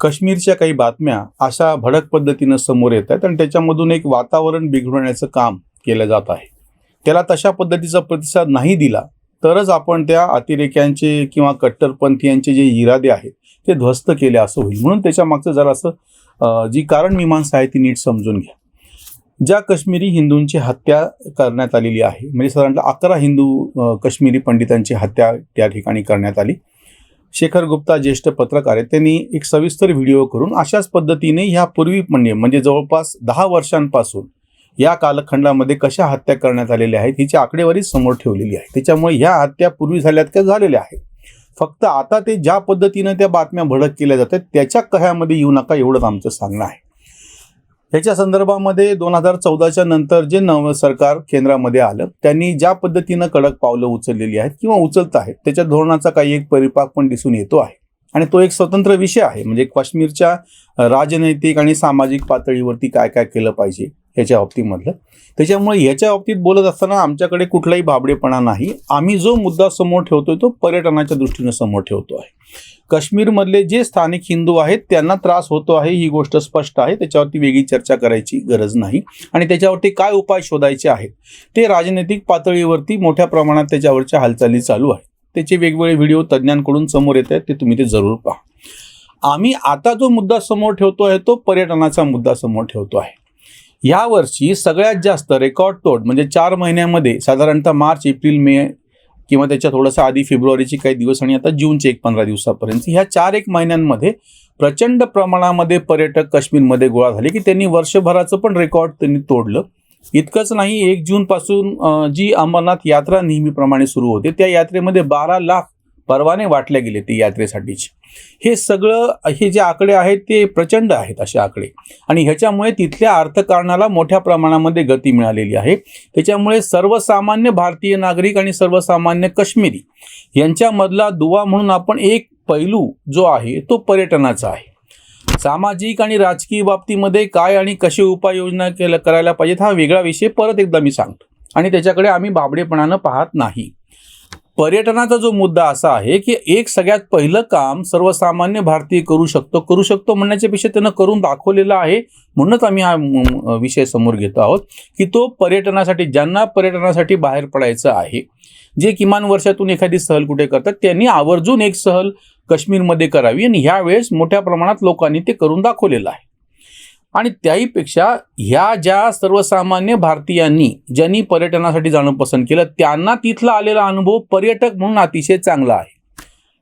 काश्मीरच्या काही बातम्या अशा भडक पद्धतीनं समोर येत आहेत आणि त्याच्यामधून एक वातावरण बिघडवण्याचं काम केलं जात आहे. त्याला तशा पद्धतीचा प्रतिसाद नाही दिला तरच आपण त्या अतिरेक्यांचे किंवा कट्टरपंथीयांचे जे इरादे आहेत ते ध्वस्त केले असं होईल. म्हणून त्याच्या मागचं जरासं जी कारण मीमांसा आहे ती नीट समजून घ्या. ज्या काश्मीरी हिंदूंची हत्या करण्यात आलेली आहे, म्हणजे साधारणतः 11 हिंदू काश्मीरी पंडितांची हत्या त्या ठिकाणी करण्यात आली. शेखर गुप्ता ज्येष्ठ पत्रकार आहेत, त्यांनी एक सविस्तर व्हिडिओ करून अशाच पद्धतीने ह्यापूर्वी म्हणजे जवळपास 10 वर्षांपासून या कालखंडामध्ये कशा हत्या करण्यात आलेल्या आहेत हिची आकडेवारी समोर ठेवलेली आहे. त्याच्यामुळे ह्या हत्या पूर्वी झाल्यात का झालेल्या आहेत, फक्त आता ते ज्या पद्धतीनं त्या बातम्या भडक केल्या जातात त्याच्या कह्यामध्ये येऊ नका एवढंच आमचं सांगणं आहे. ह्याच्या संदर्भामध्ये 2014च्या नंतर जे नवं सरकार केंद्रामध्ये आलं त्यांनी ज्या पद्धतीनं कडक पावलं उचललेली आहेत किंवा उचलत आहेत त्याच्या धोरणाचा काही एक परिपाक पण दिसून येतो आहे आणि तो एक स्वतंत्र विषय आहे. म्हणजे काश्मीरच्या राजनैतिक आणि सामाजिक पातळीवरती काय काय केलं पाहिजे याच्या बाबतीमधलं. त्याच्यामुळे याच्या बाबतीत बोलत असताना आमच्याकडे कुठलाही भाबडेपणा नाही. आम्ही जो मुद्दा समोर ठेवतोय तो पर्यटनाच्या दृष्टीने समोर ठेवतो आहे. काश्मीरमधले जे स्थानिक हिंदू आहेत त्यांना त्रास होतो आहे ही गोष्ट स्पष्ट आहे, त्याच्यावरती वेगळी चर्चा करायची गरज नाही. आणि त्याच्यावरती काय उपाय शोधायचे आहेत ते राजनैतिक पातळीवरती मोठ्या प्रमाणात त्याच्यावरच्या हालचाली चालू आहेत. त्याचे वेगवेगळे व्हिडिओ तज्ज्ञांकडून समोर येत आहेत, ते तुम्ही ते जरूर पहा. आम्ही आता जो मुद्दा समोर ठेवतो आहे तो पर्यटनाचा मुद्दा समोर ठेवतो आहे. यावर्षी सगळ्यात जास्त रेकॉर्ड तोड म्हणजे 4 महिन्यामध्ये साधारणतः मार्च, एप्रिल, मे किंवा त्याच्या थोडंसं आधी फेब्रुवारीचे काही दिवस आणि आता जूनचे 15 दिवसापर्यंत ह्या 4-1 महिन्यांमध्ये प्रचंड प्रमाणामध्ये पर्यटक काश्मीरमध्ये गोळा झाले की त्यांनी वर्षभराचं पण रेकॉर्ड त्यांनी तोडलं. इतकंच नाही, 1 जूनपासून जी अमरनाथ यात्रा नेहमीप्रमाणे सुरू होते त्या यात्रेमध्ये 12 लाख परवाने वाटले गेले ते यात्रेसाठीचे. हे सगळं हे जे आकडे आहेत ते प्रचंड आहेत असे आकडे आणि ह्याच्यामुळे तिथल्या अर्थकारणाला मोठ्या प्रमाणामध्ये गती मिळालेली आहे. त्याच्यामुळे सर्वसामान्य भारतीय नागरिक आणि सर्वसामान्य काश्मीरी यांच्यामधला दुवा म्हणून आपण एक पैलू जो आहे तो पर्यटनाचा आहे. सामाजिक आणि राजकीय बाबतीमध्ये काय आणि कशी उपाययोजना करायला पाहिजेत हा वेगळा विषय परत एकदा मी सांगतो आणि त्याच्याकडे आम्ही बाबडेपणानं पाहत नाही. पर्यटनाचा जो मुद्दा असा आहे की एक सगळ्यात पहिलं काम सर्वसामान्य भारतीय करू शकतो म्हणण्याच्या पेक्षा त्यानं करून दाखवलेलं आहे. म्हणूनच आम्ही हा विषय समोर घेतो आहोत की तो पर्यटनासाठी ज्यांना पर्यटनासाठी बाहेर पडायचं आहे, जे किमान वर्षातून एखादी सहल कुठे करतात त्यांनी आवर्जून एक सहल काश्मीरमध्ये करावी आणि ह्यावेळेस मोठ्या प्रमाणात लोकांनी ते करून दाखवलेलं आहे. आणि त्याहीपेक्षा ह्या ज्या सर्वसामान्य भारतीयांनी ज्यांनी पर्यटनासाठी जाणं पसंत केलं त्यांना तिथला आलेला अनुभव पर्यटक म्हणून अतिशय चांगला आहे.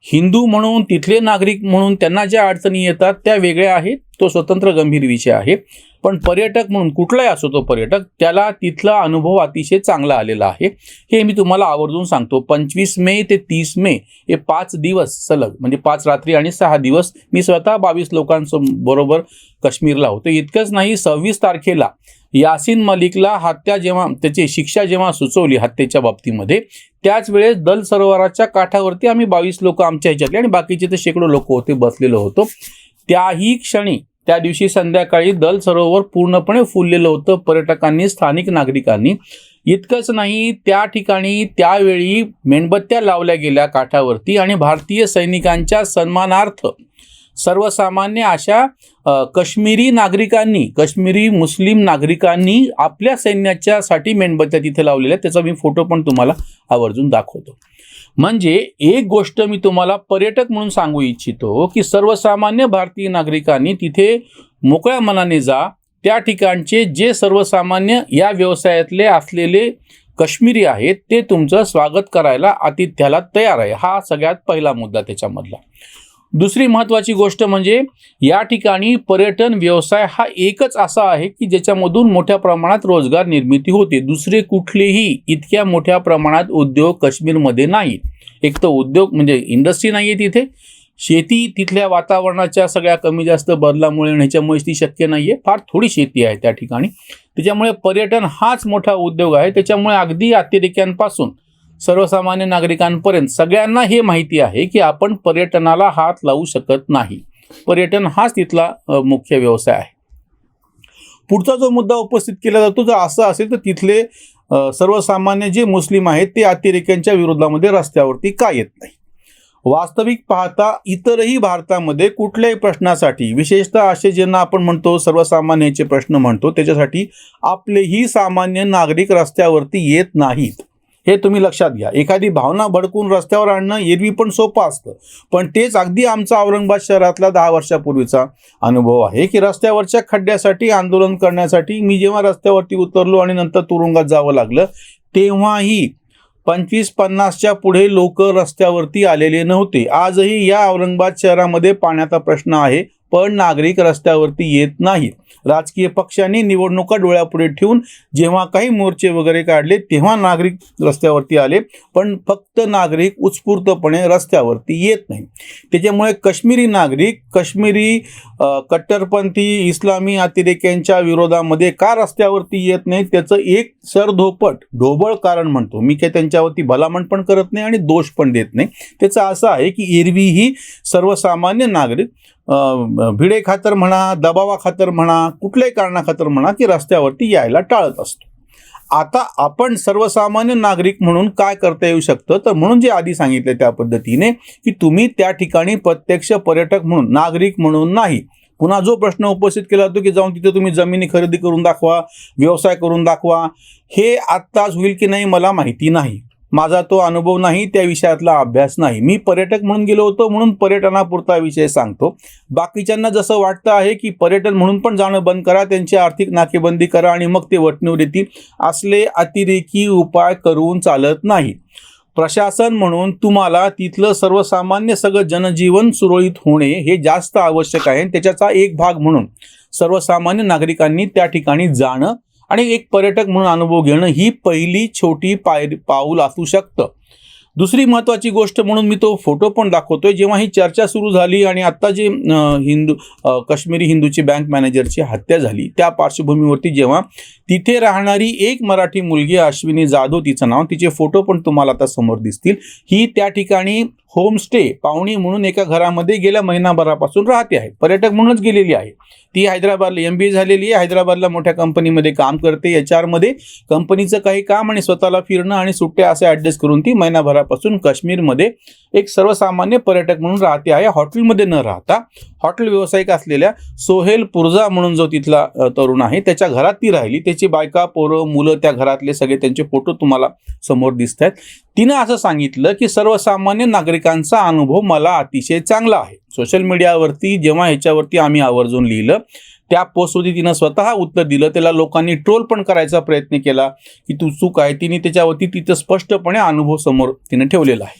हिंदू म्हणून तिथले नागरिक म्हणून त्यांना ज्या अडचणी येतात त्या वेगळ्या आहेत, तो स्वतंत्र गंभीर विषय आहे. पण पर्यटक म्हणून कुठलाही असो तो पर्यटक त्याला तिथला अनुभव अतिशय चांगला आलेला आहे हे मी तुम्हाला आवर्जून सांगतो. 25 मे ते 30 मे हे 5 दिवस सलग म्हणजे 5 रात्री आणि 6 दिवस मी स्वतः 22 लोकांबरोबर काश्मीरला होतो. इतकंच नाही, 26 तारखेला यासीन मलिकला हत्या जेव्हा त्याची शिक्षा जेव्हा सुचवली हत्येच्या बाबतीमध्ये त्याच वेळेस दल सरोवराच्या काठावरती आम्ही 22 लोक आमच्या ह्याच्यातले आणि बाकीचे तर शेकडो लोक होते बसलेलो होतो. त्याही क्षणी त्या दिवशी संध्याकाळी दल सरोवर पूर्णपणे फुललेलं होतं पर्यटकांनी, स्थानिक नागरिकांनी. इतकंच नाही, त्या ठिकाणी त्यावेळी मेणबत्त्या लावल्या गेल्या काठावरती आणि भारतीय सैनिकांच्या सन्मानार्थ सर्वसामान्य अशा काश्मीरी नागरिकांनी, काश्मीरी मुस्लिम नागरिकांनी आपल्या सैन्याच्यासाठी मेणबत्त्या तिथे लावलेल्या, त्याचा मी फोटो पण तुम्हाला आवर्जून दाखवतो. म्हणजे एक गोष्ट मी तुम्हाला पर्यटक म्हणून सांगू इच्छितो की सर्वसामान्य भारतीय नागरिकांनी तिथे मोकळ्या मनाने जा. त्या ठिकाणचे जे सर्वसामान्य या व्यवसायातले असलेले काश्मीरी आहेत ते तुमचं स्वागत करायला आतिथ्याला तयार आहे. हा सगळ्यात पहिला मुद्दा त्याच्यामधला. दुसरी महत्त्वाची गोष्ट म्हणजे या ठिकाणी पर्यटन व्यवसाय हा एकच असा आहे की ज्याच्यामधून मोठ्या प्रमाणात रोजगार निर्मिती होते. दुसरे कुठलेही इतक्या मोठ्या प्रमाणात उद्योग काश्मीरमध्ये नाहीत. एक तर उद्योग म्हणजे इंडस्ट्री नाही आहे तिथे, शेती तिथल्या वातावरणाच्या सगळ्या कमी जास्त बदलामुळे ह्याच्यामुळे ती शक्य नाही आहे, फार थोडी शेती आहे त्या ठिकाणी. त्याच्यामुळे पर्यटन हाच मोठा उद्योग आहे. त्याच्यामुळे अगदी अतिरेक्यांपासून सर्वसामान्य नागरिकांपर्यंत सगळ्यांना हे माहिती आहे की आपण पर्यटनाला हात लावू शकत नाही. पर्यटन हाच तिथला मुख्य व्यवसाय आहे. पुढचा जो मुद्दा उपस्थित केला जातो जर असं असेल तर तिथले सर्वसामान्य जे मुस्लिम आहेत ते अतिरेक्यांच्या विरोधामध्ये रस्त्यावरती का येत नाही. वास्तविक पाहता इतरही भारतामध्ये कुठल्याही प्रश्नासाठी, विशेषतः असे ज्यांना आपण म्हणतो सर्वसामान्याचे प्रश्न म्हणतो, त्याच्यासाठी आपलेही सामान्य नागरिक रस्त्यावरती येत नाहीत. हे तुम्ही लक्षात घ्या. एखादी भावना भडकून रस्त्यावर आणणं एरवी पण सोपं असतं, पण तेच अगदी आमचा औरंगाबाद शहरातला 10 वर्षापूर्वीचा अनुभव आहे की रस्त्यावरच्या खड्ड्यासाठी आंदोलन करण्यासाठी मी जेव्हा रस्त्यावरती उतरलो आणि नंतर तुरुंगात जावं लागलं, तेव्हाही 25-50च्या पुढे लोक रस्त्यावरती आलेले नव्हते. आजही या औरंगाबाद शहरामध्ये पाण्याचा प्रश्न आहे, पण नागरिक रस्त्यावरती येत नाहीत. राजकीय पक्षांनी निवडणुका डोळ्यापुढे ठेवून जेव्हा काही मोर्चे वगैरे काढले तेव्हा नागरिक रस्त्यावरती आले, पण फक्त नागरिक उत्स्फूर्तपणे रस्त्यावरती येत नाही. त्याच्यामुळे काश्मीरी नागरिक काश्मीरी कट्टरपंथी इस्लामी अतिरेक्यांच्या विरोधामध्ये का रस्त्यावरती येत नाही त्याचं एक ढोबळ कारण म्हणतो मी. काही त्यांच्यावरती भलामण पण करत नाही आणि दोष पण देत नाही. त्याचं असं आहे की एरवीही सर्वसामान्य नागरिक भिडे खातर म्हणा, दबावा खातर म्हणा, कुठल्याही कारणाखातर म्हणा की रस्त्यावरती यायला टाळत असतो. आता आपण सर्वसामान्य नागरिक म्हणून काय करता येऊ शकतं, तर म्हणून जे आधी सांगितले त्या पद्धतीने की तुम्ही त्या ठिकाणी प्रत्यक्ष पर्यटक म्हणून, नागरिक म्हणून नाही. पुन्हा जो प्रश्न उपस्थित केला जातो की जाऊन तिथे तुम्ही जमिनी खरेदी करून दाखवा, व्यवसाय करून दाखवा, हे आत्ताच होईल की नाही मला माहिती नाही. माझा तो अनुभव नाही, त्या विषयातला अभ्यास नाही. मी पर्यटक म्हणून गेलो होतो म्हणून पर्यटनापुरता विषय सांगतो. बाकीच्यांना जसं वाटतं आहे की पर्यटन म्हणून पण जाणं बंद करा, त्यांची आर्थिक नाकेबंदी करा आणि मग ते वटणीवर येतील, असले अतिरेकी उपाय करून चालत नाही. प्रशासन म्हणून तुम्हाला तिथलं सर्वसामान्य सगळं जनजीवन सुरळीत होणे हे जास्त आवश्यक आहे. त्याच्याचा एक भाग म्हणून सर्वसामान्य नागरिकांनी त्या ठिकाणी जाणं आणि एक पर्यटक म्हणून अनुभव घेणं ही पहिली छोटी पाऊल असू शकतं. दुसरी महत्त्वाची गोष्ट म्हणून मी तो फोटो पण दाखवतोय. जेव्हा ही चर्चा सुरू झाली आणि आत्ता जे काश्मीरी हिंदूची बँक मॅनेजरची हत्या झाली त्या पार्श्वभूमीवरती जेव्हा तिथे राहणारी एक मराठी मुलगी अश्विनी जाधव तिचं नाव, तिचे फोटो पण तुम्हाला आता समोर दिसतील, ही त्या ठिकाणी होमस्टे पाहुणी म्हणून एका घरामध्ये गेल्या महिनाभरापासून राहते आहे. पर्यटक म्हणूनच गेलेली आहे. ती हैदराबादला MBA झालेली आहे, हैदराबादला मोठ्या कंपनीमध्ये काम करते, HR मध्ये कंपनीचं काही काम आणि स्वतःला फिरणं आणि सुट्ट्या असे ॲडजस्ट करून ती महिनाभरापासून काश्मीरमध्ये एक सर्वसामान्य पर्यटक म्हणून राहते आहे. हॉटेलमध्ये न राहता हॉटेल व्यावसायिक असलेल्या सोहेल पुरजा म्हणून जो तिथला तरुण आहे त्याच्या घरात ती राहिली. त्याची बायका, पोरं, मुलं, त्या घरातले सगळे त्यांचे फोटो तुम्हाला समोर दिसत आहेत. तिनं असं सांगितलं की सर्वसामान्य नागरिकांचा अनुभव मला अतिशय चांगला आहे. सोशल मीडियावरती जेव्हा ह्याच्यावरती आम्ही आवर्जून लिहिलं त्या पोस्टवरती तिनं स्वतः उत्तर दिलं. त्याला लोकांनी ट्रोल पण करायचा प्रयत्न केला की तू चूक आहे. तिने त्याच्यावरती तिथं स्पष्टपणे अनुभव समोर तिने ठेवलेला आहे.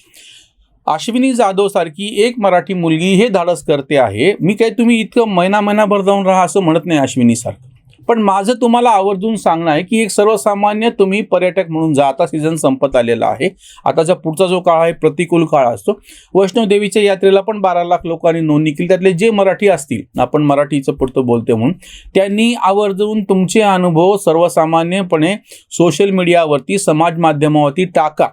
अश्विनी जाधव सारखी एक मराठी मुलगी हे धाडस करते आहे. मी काही तुम्ही इतकं महिनाभर जाऊन राहा असं म्हणत नाही अश्विनी सारखं, पण माझं तुम्हाला आवर्जून सांगणं आहे की एक सर्वसामान्य तुम्ही पर्यटक म्हणून जा. आता सीझन संपत आलेला आहे. आताचा पुढचा जो काळ आहे प्रतिकूल काळ असतो. वैष्णोदेवीच्या यात्रेला पण 12 लाख लोकांनी नोंदणी केली. त्यातले जे मराठी असतील, आपण मराठीचं पुरतं बोलतो म्हणून, त्यांनी आवर्जून तुमचे अनुभव सर्वसामान्यपणे सोशल मीडियावरती, समाज माध्यमावरती टाका.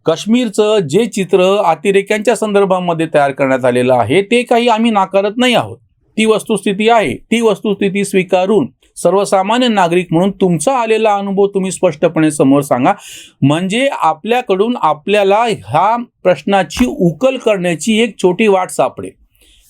काश्मीरचं जे चित्र अतिरेक्यांच्या संदर्भामध्ये तयार करण्यात आलेलं आहे ते काही आम्ही नाकारत नाही आहोत. ती वस्तुस्थिती आहे. ती वस्तुस्थिती स्वीकारून सर्वसामान्य नागरिक म्हणून तुमचा आलेला अनुभव तुम्ही स्पष्टपणे समोर सांगा. म्हणजे आपल्याकडून आपल्याला ह्या प्रश्नाची उकल करण्याची एक छोटी वाट सापडेल.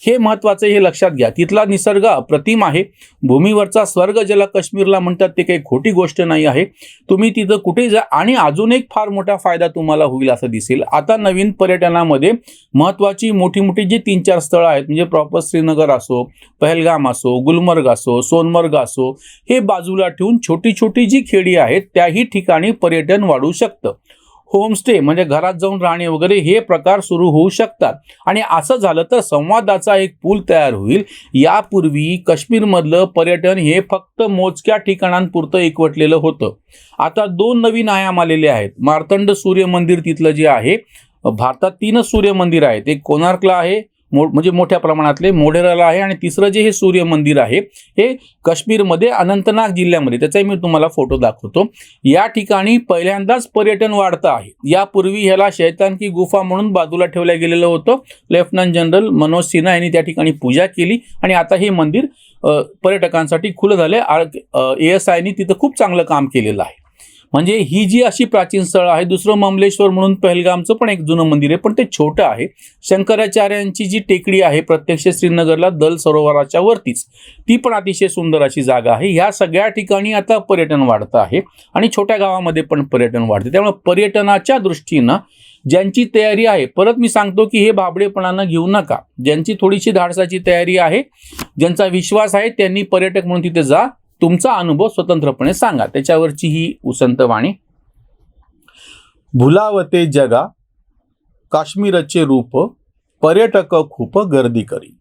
हे महत्त्वाचं, हे लक्षात घ्या. तिथला निसर्ग अप्रतिम आहे. भूमीवरचा स्वर्ग ज्याला काश्मीरला म्हणतात ते काही खोटी गोष्ट नाही आहे. तुम्ही तिथं कुठे जा. आणि अजून एक फार मोठा फायदा तुम्हाला होईल असं दिसेल. आता नवीन पर्यटनामध्ये महत्त्वाची मोठी जी 3-4 स्थळं आहेत, म्हणजे प्रॉपर श्रीनगर असो, पहलगाम असो, गुलमर्ग असो, सोनमर्ग असो, हे बाजूला ठेवून छोटी जी खेडी आहेत त्याही ठिकाणी पर्यटन वाढू शकतं. होमस्टे म्हणजे घरात जाऊन राहणे वगैरे हे प्रकार सुरू होऊ शकतात. आणि असं झालं तर संवादाचा एक पूल तयार होईल. यापूर्वी काश्मीरमधलं पर्यटन हे फक्त मोजक्या ठिकाणांपुरतं एकवटलेलं होतं. आता 2 नवीन आयाम आलेले आहेत. मार्तंड सूर्य मंदिर तिथलं जे आहे, भारतात 3च सूर्य मंदिर आहेत. एक कोणार्कला आहे, म्हणजे मोठ्या प्रमाणातले, मोढेराला आहे, आणि तिसरं जे हे सूर्य मंदिर आहे हे काश्मीरमध्ये अनंतनाग जिल्ह्यामध्ये, त्याचाही मी तुम्हाला फोटो दाखवतो. या ठिकाणी पहिल्यांदाच पर्यटन वाढतं आहे. यापूर्वी ह्याला शैतान की गुफा म्हणून बाजूला ठेवलं गेलेलं होतं. लेफ्टनंट जनरल मनोज सिन्हा यांनी त्या ठिकाणी पूजा केली आणि आता हे मंदिर पर्यटकांसाठी खुलं झाले. ASIने तिथं खूप चांगलं काम केलेलं आहे. म्हणजे ही जी अशी प्राचीन स्थळं आहे, दुसरं ममलेश्वर म्हणून पहलगामचं पण एक जुनं मंदिर आहे, पण ते छोटं आहे. शंकराचार्यांची जी टेकडी आहे प्रत्यक्ष श्रीनगरला दल सरोवराच्या वरतीच, ती पण अतिशय सुंदर अशी जागा आहे. ह्या सगळ्या ठिकाणी आता पर्यटन वाढतं आहे आणि छोट्या गावामध्ये पण पर्यटन वाढते. त्यामुळे पर्यटनाच्या दृष्टीनं ज्यांची तयारी आहे, परत मी सांगतो की हे भाबडेपणानं घेऊ नका. ज्यांची थोडीशी धाडसाची तयारी आहे, ज्यांचा विश्वास आहे, त्यांनी पर्यटक म्हणून तिथे जा, तुमचा अनुभव स्वतंत्रपणे सांगा. त्याच्यावरची ही उसंत वाणी. भुलावते जगा काश्मीरचे रूप, पर्यटक खूप गर्दी करी.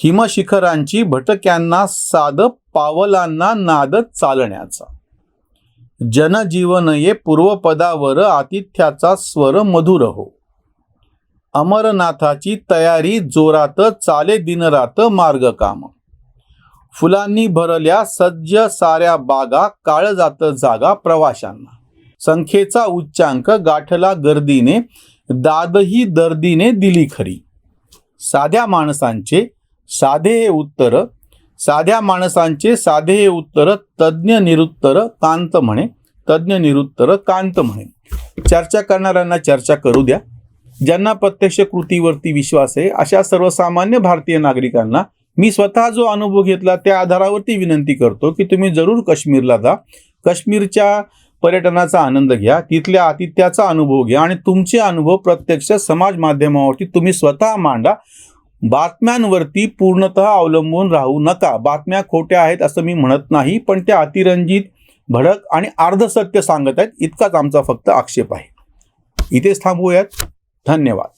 हिमशिखरांची भटक्यांना साध, पावलांना नाद चालण्याचा. जनजीवन ये पूर्वपदावर, आतिथ्याचा स्वर मधुर हो. अमरनाथाची तयारी जोरात, चाले दिनरात मार्गकाम. फुलांनी भरल्या सज्ज साऱ्या बागा, काळजात जागा प्रवाशांना. संख्येचा उच्चांक गाठला गर्दीने, दादही दर्दीने दिली खरी. साध्या माणसांचे साधे हे उत्तर, साध्या माणसांचे साधे हे उत्तर, तज्ज्ञ निरुत्तर कांत म्हणे, तज्ज्ञ निरुत्तर कांत म्हणे. चर्चा करणाऱ्यांना चर्चा करू द्या. ज्यांना प्रत्यक्ष कृतीवरती विश्वास आहे अशा सर्वसामान्य भारतीय नागरिकांना मी स्वतः जो अनुभव घेतला त्या आधारावरती विनंती करतो की तुम्ही जरूर काश्मीरला जा, काश्मीरच्या पर्यटनाचा आनंद घ्या, तिथल्या आतिथ्याचा अनुभव घ्या आणि तुमचे अनुभव प्रत्यक्ष समाज माध्यमावरती तुम्ही स्वतः मांडा. बातम्यांवरती पूर्णतः अवलंबून राहू नका. बातम्या खोट्या आहेत असं मी म्हणत नाही, पण त्या अतिरंजित, भडक आणि अर्धसत्य सांगत आहेत, इतकाच आमचा फक्त आक्षेप आहे. इथेच थांबूयात. धन्यवाद.